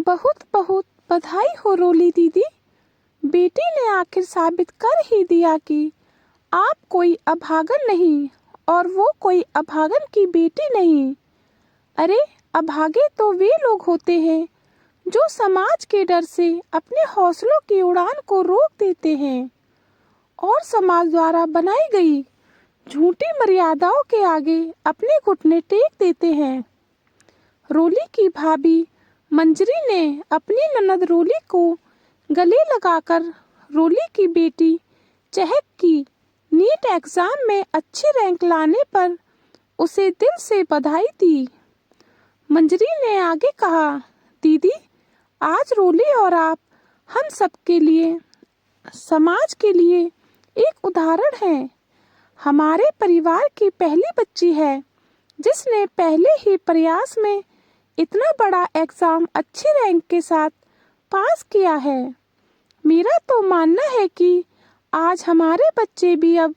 बहुत बहुत बधाई हो रोली दीदी। बेटी ने आखिर साबित कर ही दिया कि आप कोई अभागन नहीं और वो कोई अभागन की बेटी नहीं। अरे, अभागे तो वे लोग होते हैं जो समाज के डर से अपने हौसलों की उड़ान को रोक देते हैं और समाज द्वारा बनाई गई झूठी मर्यादाओं के आगे अपने घुटने टेक देते हैं। रोली की भाभी मंजरी ने अपनी ननद रोली को गले लगाकर रोली की बेटी चहक की नीट एग्जाम में अच्छे रैंक लाने पर उसे दिल से बधाई दी। मंजरी ने आगे कहा, दीदी, आज रोली और आप हम सबके लिए, समाज के लिए एक उदाहरण है। हमारे परिवार की पहली बच्ची है जिसने पहले ही प्रयास में इतना बड़ा एग्जाम अच्छे रैंक के साथ पास किया है। मेरा तो मानना है कि आज हमारे बच्चे भी अब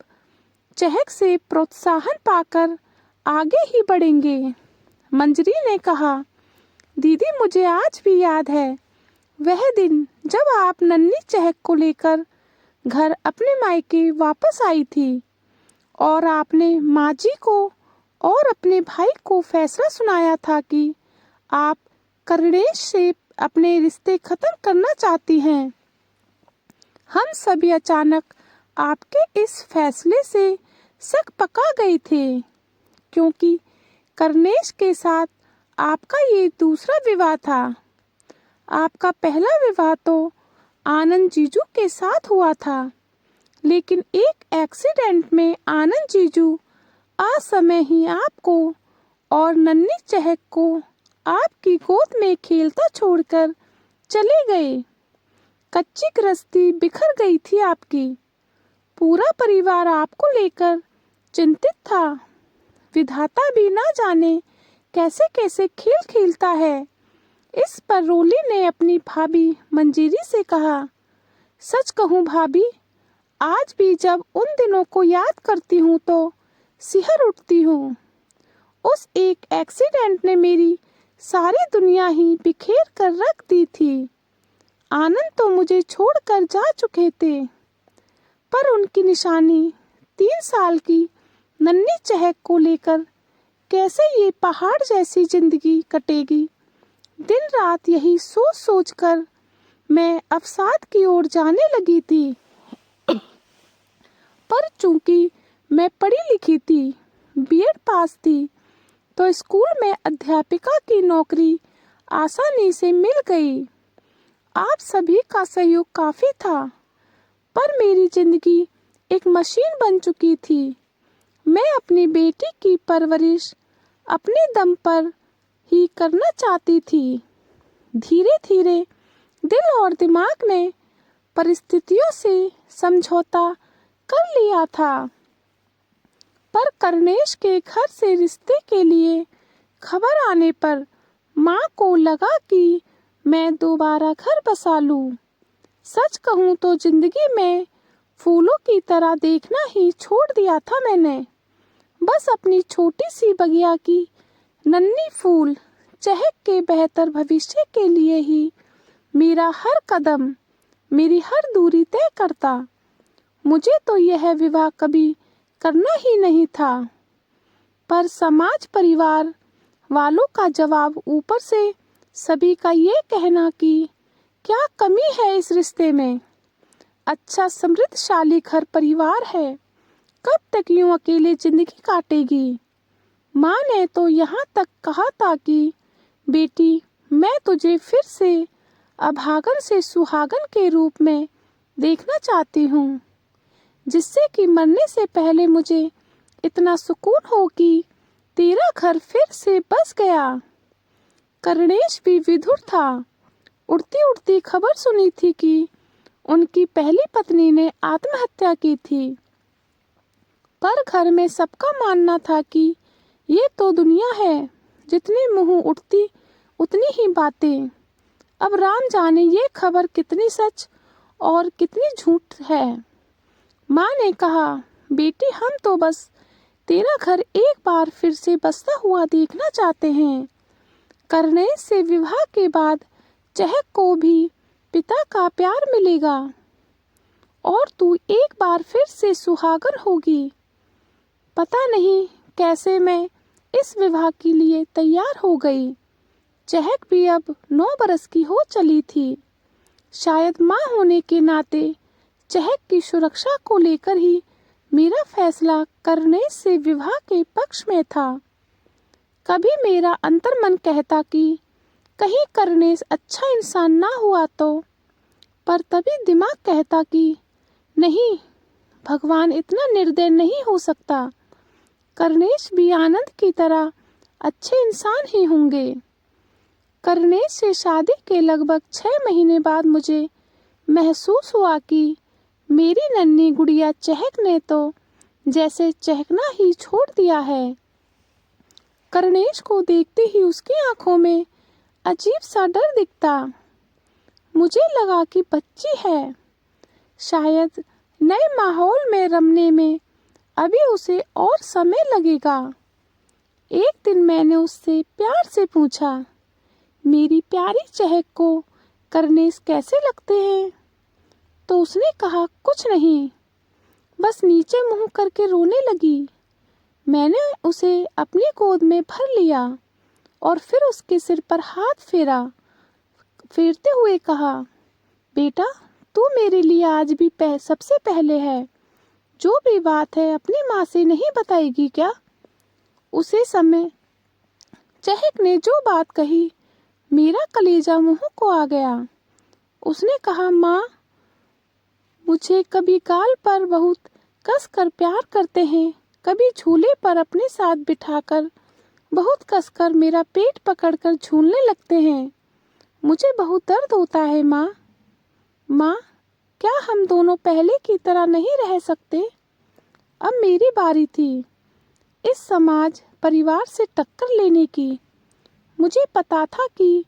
चहक से प्रोत्साहन पाकर आगे ही बढ़ेंगे। मंजरी ने कहा, दीदी, मुझे आज भी याद है वह दिन जब आप नन्ही चहक को लेकर घर अपने मायके वापस आई थी और आपने माँ जी को और अपने भाई को फैसला सुनाया था कि आप कर्णेश से अपने रिश्ते खत्म करना चाहती हैं। हम सभी अचानक आपके इस फैसले से शक पका गए थे, क्योंकि कर्णेश के साथ आपका ये दूसरा विवाह था। आपका पहला विवाह तो आनंद जीजू के साथ हुआ था, लेकिन एक एक्सीडेंट में आनंद जीजू असमय ही आपको और नन्ही चहक को आपकी गोद में खेलता छोड़कर चले गए। कच्ची गृहस्थी बिखर गई थी आपकी। पूरा परिवार आपको लेकर चिंतित था। विधाता भी ना जाने कैसे कैसे खेल खेलता है। इस पर रोली ने अपनी भाभी मंजीरी से कहा, सच कहूँ भाभी, आज भी जब उन दिनों को याद करती हूँ तो सिहर उठती हूँ। उस एक एक्सीडेंट ने मेरी सारी दुनिया ही बिखेर कर रख दी थी। आनंद तो मुझे छोड़कर जा चुके थे, पर उनकी निशानी 3 साल की नन्ही चहक को लेकर कैसे ये पहाड़ जैसी जिंदगी कटेगी। दिन रात यही सोच सोच कर मैं अवसाद की ओर जाने लगी थी। पर चूंकि मैं पढ़ी लिखी थी, बीएड पास थी, तो स्कूल में अध्यापिका की नौकरी आसानी से मिल गई। आप सभी का सहयोग काफी था, पर मेरी जिंदगी एक मशीन बन चुकी थी। मैं अपनी बेटी की परवरिश अपने दम पर ही करना चाहती थी। धीरे धीरे दिल और दिमाग ने परिस्थितियों से समझौता कर लिया था, पर कर्णेश के घर से रिश्ते के लिए खबर आने पर माँ को लगा कि मैं दोबारा घर बसा लूं। सच कहूँ तो जिंदगी में फूलों की तरह देखना ही छोड़ दिया था मैंने। बस अपनी छोटी सी बगिया की नन्ही फूल चहक के बेहतर भविष्य के लिए ही मेरा हर कदम, मेरी हर दूरी तय करता। मुझे तो यह विवाह कभी करना ही नहीं था, पर समाज परिवार वालों का जवाब, ऊपर से सभी का ये कहना कि क्या कमी है इस रिश्ते में, अच्छा समृद्धशाली घर परिवार है, कब तक यूं अकेले जिंदगी काटेगी। माँ ने तो यहाँ तक कहा था कि बेटी, मैं तुझे फिर से अभागन से सुहागन के रूप में देखना चाहती हूँ, जिससे कि मरने से पहले मुझे इतना सुकून हो कि तेरा घर फिर से बस गया। कर्णेश भी विधुर था। उड़ती उड़ती खबर सुनी थी कि उनकी पहली पत्नी ने आत्महत्या की थी, पर घर में सबका मानना था कि ये तो दुनिया है, जितनी मुंह उठती उतनी ही बातें। अब राम जाने ये खबर कितनी सच और कितनी झूठ है। माँ ने कहा, बेटी, हम तो बस तेरा घर एक बार फिर से बसता हुआ देखना चाहते हैं। कर्णेश से विवाह के बाद चहक को भी पिता का प्यार मिलेगा और तू एक बार फिर से सुहागन होगी। पता नहीं कैसे मैं इस विवाह के लिए तैयार हो गई। चहक भी अब 9 बरस की हो चली थी। शायद माँ होने के नाते चहक की सुरक्षा को लेकर ही मेरा फैसला करनेश से विवाह के पक्ष में था। कभी मेरा अंतर्मन कहता कि कहीं करनेश अच्छा इंसान ना हुआ तो, पर तभी दिमाग कहता कि नहीं, भगवान इतना निर्दय नहीं हो सकता। करनेश भी आनंद की तरह अच्छे इंसान ही होंगे। करनेश से शादी के लगभग 6 महीने बाद मुझे महसूस हुआ कि मेरी नन्ही गुड़िया चहक ने तो जैसे चहकना ही छोड़ दिया है। करनेश को देखते ही उसकी आंखों में अजीब सा डर दिखता। मुझे लगा कि बच्ची है, शायद नए माहौल में रमने में अभी उसे और समय लगेगा। एक दिन मैंने उससे प्यार से पूछा, मेरी प्यारी चहक को करनेश कैसे लगते हैं? तो उसने कहा, कुछ नहीं, बस नीचे मुंह करके रोने लगी। मैंने उसे अपनी गोद में भर लिया और फिर उसके सिर पर हाथ फेरते हुए कहा, बेटा, तू मेरे लिए आज भी सबसे पहले है। जो भी बात है अपनी माँ से नहीं बताएगी क्या? उसी समय चहक ने जो बात कही, मेरा कलेजा मुंह को आ गया। उसने कहा, माँ, मुझे कभी गाल पर बहुत कस कर प्यार करते हैं, कभी झूले पर अपने साथ बिठाकर बहुत कसकर मेरा पेट पकड़कर झूलने लगते हैं। मुझे बहुत दर्द होता है माँ। माँ, क्या हम दोनों पहले की तरह नहीं रह सकते? अब मेरी बारी थी इस समाज परिवार से टक्कर लेने की। मुझे पता था कि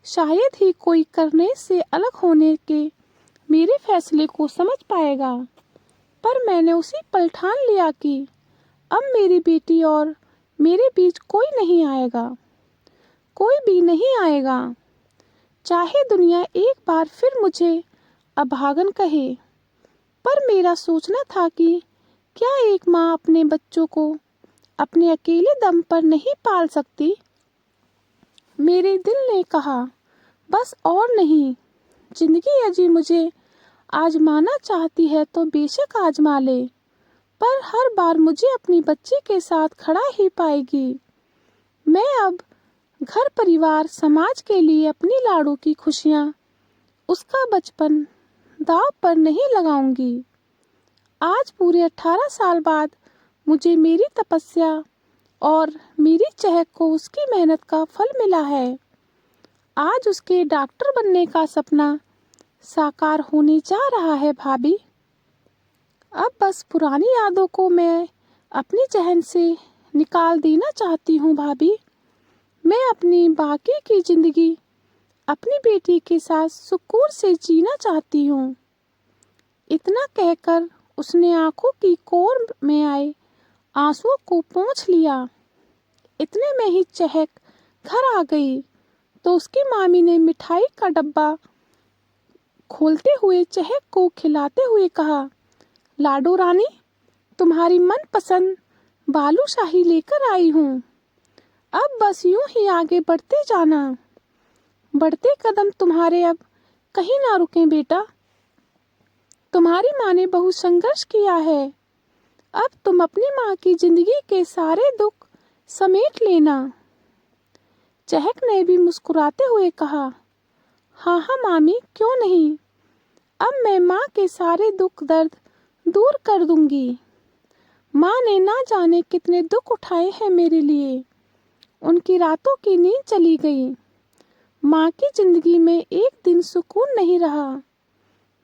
शायद ही कोई करनेश से अलग होने के मेरे फैसले को समझ पाएगा, पर मैंने उसी पल ठान लिया कि अब मेरी बेटी और मेरे बीच कोई नहीं आएगा, कोई भी नहीं आएगा, चाहे दुनिया एक बार फिर मुझे अभागन कहे। पर मेरा सोचना था कि क्या एक माँ अपने बच्चों को अपने अकेले दम पर नहीं पाल सकती? मेरे दिल ने कहा, बस और नहीं, जिंदगी अजी मुझे आजमाना चाहती है तो बेशक आजमा ले, पर हर बार मुझे अपनी बच्ची के साथ खड़ा ही पाएगी। मैं अब घर परिवार समाज के लिए अपनी लाड़ू की खुशियाँ, उसका बचपन दांव पर नहीं लगाऊंगी। आज पूरे 18 साल बाद मुझे मेरी तपस्या और मेरी चहक को उसकी मेहनत का फल मिला है। आज उसके डॉक्टर बनने का सपना साकार होने जा रहा है भाभी। अब बस पुरानी यादों को मैं अपनी जहन से निकाल देना चाहती हूँ भाभी। मैं अपनी बाकी की जिंदगी अपनी बेटी के साथ सुकून से जीना चाहती हूँ। इतना कहकर उसने आंखों की कोर में आए आंसुओं को पोंछ लिया। इतने में ही चहक घर आ गई तो उसकी मामी ने मिठाई का डब्बा खोलते हुए चहक को खिलाते हुए कहा, लाडो रानी, तुम्हारी मनपसंद बालूशाही लेकर आई हूँ। अब बस यूं ही आगे बढ़ते जाना। बढ़ते कदम तुम्हारे अब कहीं ना रुकें बेटा। तुम्हारी माँ ने बहुत संघर्ष किया है। अब तुम अपनी माँ की जिंदगी के सारे दुख समेट लेना। चहक ने भी मुस्कुराते हुए कहा, हाँ हाँ मामी, क्यों नहीं। अब मैं माँ के सारे दुख दर्द दूर कर दूंगी। माँ ने ना जाने कितने दुख उठाए हैं मेरे लिए। उनकी रातों की नींद चली गई। माँ की जिंदगी में एक दिन सुकून नहीं रहा।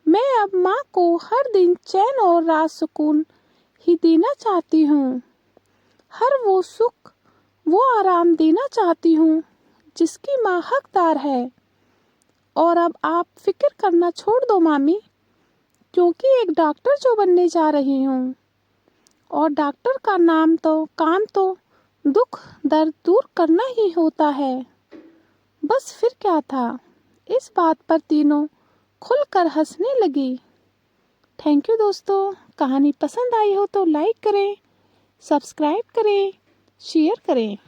मैं अब माँ को हर दिन चैन और रात सुकून ही देना चाहती हूँ। हर वो सुख, वो आराम देना चाहती हूँ जिसकी माँ हकदार है। और अब आप फिक्र करना छोड़ दो मामी, क्योंकि एक डॉक्टर जो बनने जा रही हूँ, और डॉक्टर का काम तो दुख दर्द दूर करना ही होता है। बस फिर क्या था, इस बात पर तीनों खुलकर हंसने लगी। थैंक यू दोस्तों। कहानी पसंद आई हो तो लाइक करें, सब्सक्राइब करें, शेयर करें।